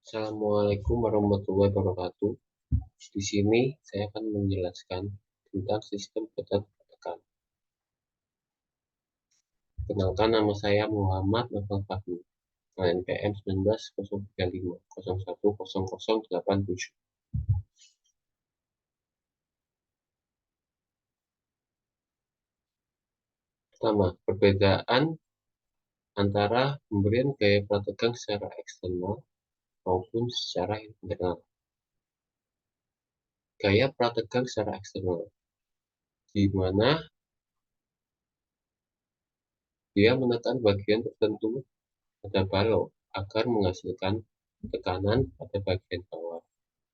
Assalamualaikum warahmatullahi wabarakatuh. Di sini saya akan menjelaskan tentang sistem petot tekan. Kenalkan, nama saya Muhammad Novel Fahmi, NPM 190350101087. Pertama, perbedaan antara pemberian gaya prategang secara eksternal maupun secara internal. Gaya prategang secara eksternal, di mana dia menekan bagian tertentu pada balok agar menghasilkan tekanan pada bagian bawah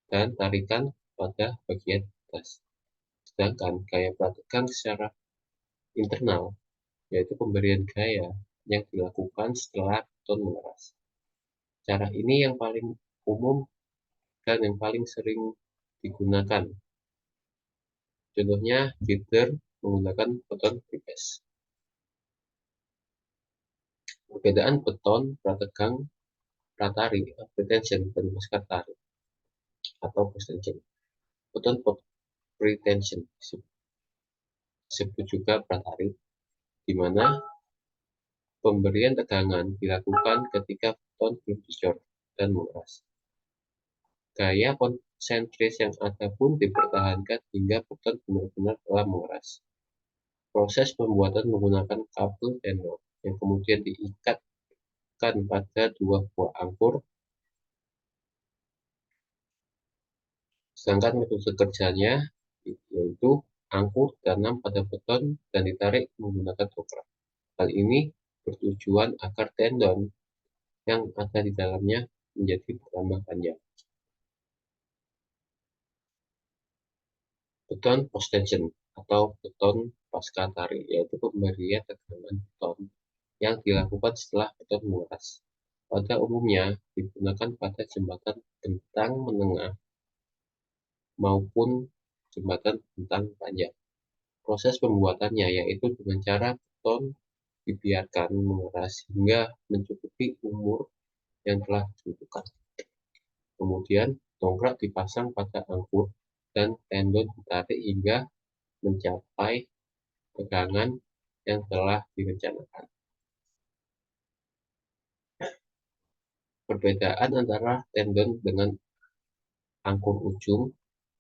dan tarikan pada bagian atas. Sedangkan gaya prategang secara internal, yaitu pemberian gaya yang dilakukan setelah beton mengeras. Cara ini yang paling umum dan yang paling sering digunakan. Contohnya, girder menggunakan beton press. Perbedaan beton prategang pratari, pretension, dan pasca tarik atau post tension. Beton pretension disebut juga pratari, di mana pemberian tegangan dilakukan ketika beton belum dicor dan mengeras. Gaya konsentris yang ada pun dipertahankan hingga beton benar-benar telah mengeras. Proses pembuatan menggunakan kabel tendon yang kemudian diikatkan pada dua buah angkur. Sedangkan metode kerjanya yaitu angkur ditanam pada beton dan ditarik menggunakan toprak. Hal ini bertujuan agar tendon yang ada di dalamnya menjadi bertambah panjang. Beton post tension atau beton pasca tarik, yaitu pemberian tekanan beton yang dilakukan setelah beton mengeras. Pada umumnya digunakan pada jembatan bentang menengah maupun jembatan bentang panjang. Proses pembuatannya yaitu dengan cara beton dibiarkan mengeras hingga mencukupi umur yang telah ditentukan. Kemudian tongkrak dipasang pada angkur dan tendon ditarik hingga mencapai tegangan yang telah direncanakan. Perbedaan antara tendon dengan angkur ujung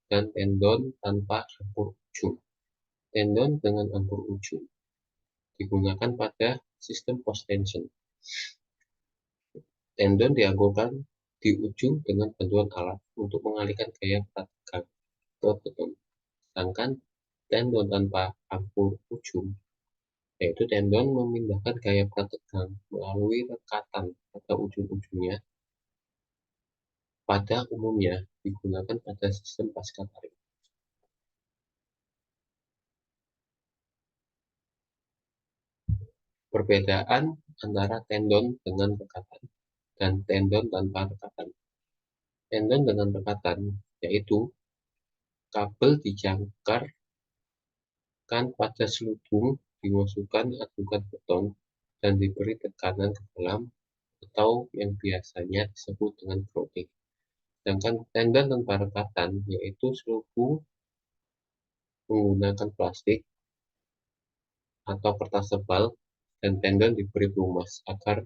dan tendon tanpa angkur ujung. Tendon dengan angkur ujung digunakan pada sistem post tension. Tendon diangkurkan di ujung dengan bantuan alat untuk mengalihkan gaya prategang ke beton. Sedangkan tendon tanpa angkur ujung, yaitu tendon memindahkan gaya prategang melalui rekatan pada ujung-ujungnya, pada umumnya digunakan pada sistem pasca tarik. Perbedaan antara tendon dengan rekatan dan tendon tanpa rekatan. Tendon dengan rekatan yaitu kabel dijangkarkan pada selubung, dimasukkan adukan beton dan diberi tekanan ke dalam atau yang biasanya disebut dengan grounding. Sedangkan tendon tanpa rekatan yaitu selubung menggunakan plastik atau kertas tebal dan tendon diberi pelumas agar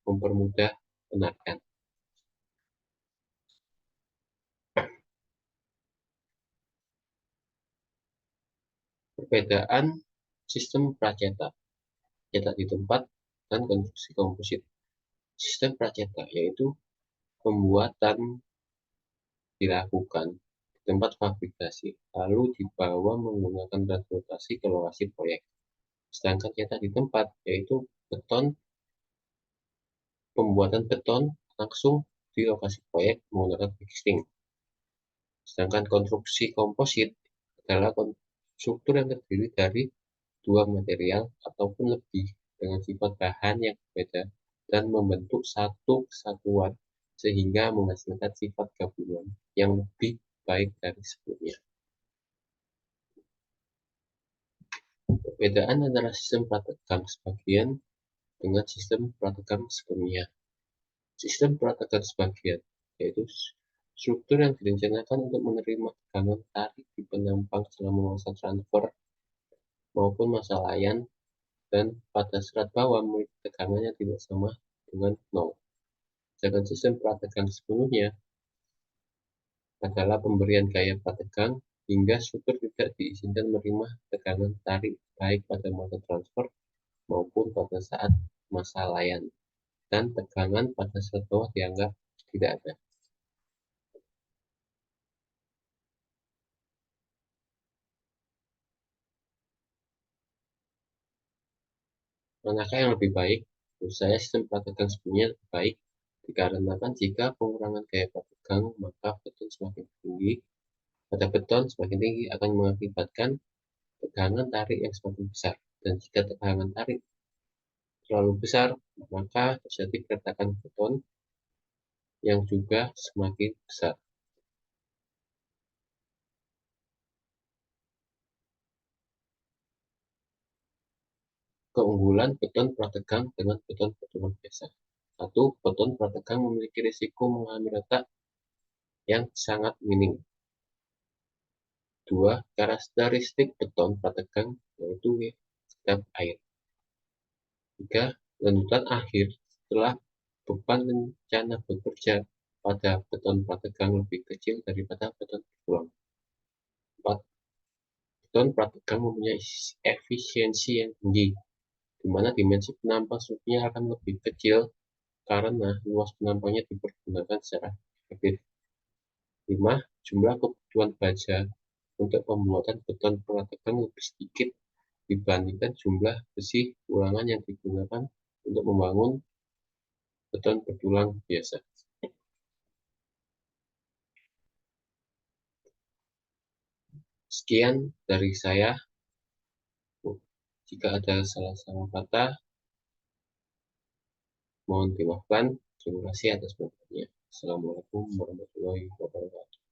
mempermudah penarikan. Perbedaan sistem pracetak, cetak di tempat, dan konstruksi komposit. Sistem pracetak yaitu pembuatan dilakukan di tempat fabrikasi, lalu dibawa menggunakan transportasi ke lokasi proyek. Sedangkan cetak di tempat yaitu pembuatan beton langsung di lokasi proyek menggunakan fixing. Sedangkan konstruksi komposit adalah struktur yang terdiri dari dua material ataupun lebih dengan sifat bahan yang berbeda dan membentuk satu kesatuan sehingga menghasilkan sifat gabungan yang lebih baik dari sebelumnya. Perbedaan antara sistem prategang sebagian dengan sistem prategang sebelumnya. Sistem prategang sebagian yaitu struktur yang direncanakan untuk menerima tegangan tarik di penampang selama masa transfer maupun masa layan, dan pada serat bawah memiliki tegangan yang tidak sama dengan nol. Sedangkan sistem prategang sepenuhnya adalah pemberian gaya prategang hingga struktur tidak diizinkan menerima tegangan tarik baik pada masa transfer maupun pada saat masa layan, dan tegangan pada serat bawah dianggap tidak ada. Manakah yang lebih baik? Menurut saya sistem prategang sepenuhnya lebih baik dikarenakan jika pengurangan gaya prategang maka beton semakin tinggi akan mengakibatkan tegangan tarik yang semakin besar, dan jika tegangan tarik terlalu besar maka terjadi keretakan beton yang juga semakin besar. Keunggulan beton prategang dengan beton pertulang biasa. 1. Beton prategang memiliki risiko mengalami retak yang sangat minim. 2. Karakteristik beton prategang yaitu kedap air. 3. Lanjutan akhir setelah beban rencana bekerja pada beton prategang lebih kecil daripada beton bertulang. 4. Beton prategang mempunyai efisiensi yang tinggi, di mana dimensi penampang strukturnya akan lebih kecil karena luas penampangnya dipergunakan secara efektif. 5. Jumlah kebutuhan baja untuk pembuatan beton prategang lebih sedikit dibandingkan jumlah besi ulangan yang digunakan untuk membangun beton bertulang biasa. Sekian dari saya. Jika ada salah-salah kata, mohon dimaafkan. Terima kasih atas perhatiannya. Assalamualaikum warahmatullahi wabarakatuh.